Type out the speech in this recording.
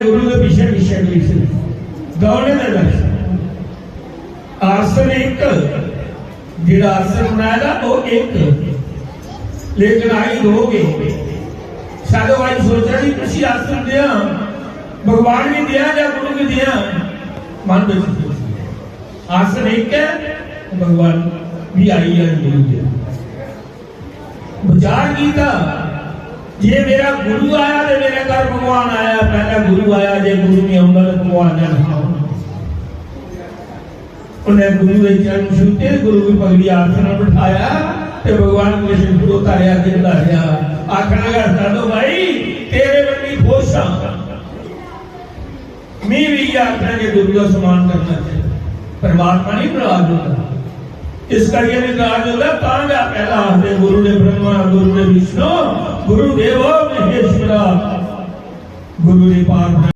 गुरु के पीछे पीछे पीछे दौड़ने में लग आसन एक जिहड़ा आसन बनाया वो एक लेकिन आई दो गए साधो भाई सोच रही किसी आसन दिया भगवान भी दिया या गुरु भी दिया मन में आसन एक है भगवान भी आई है गुरु दिया विचार किया जे मेरा गुरु आया तो मेरे घर भगवान आया पहला गुरु आया जे गुरु नहीं आऊंगा तो भगवान जाना उन्हें गुरु के चरण छूते गुरु की पगड़ी आसन बिठाया तो भगवान को शिव उतारिया के बुलाया आखना करता तो भाई तेरे बड़ी खुश हाँ मैं भी आखना के गुरु का सम्मान करना चाहिए परमात्मा नहीं नाराज होता इस करके नाराज होता कहाँ गया पहला आखिर गुरु ने ब्रह्मा गुरु ने विष्णु गुरु देवो महेश्वरा गुरु ने पार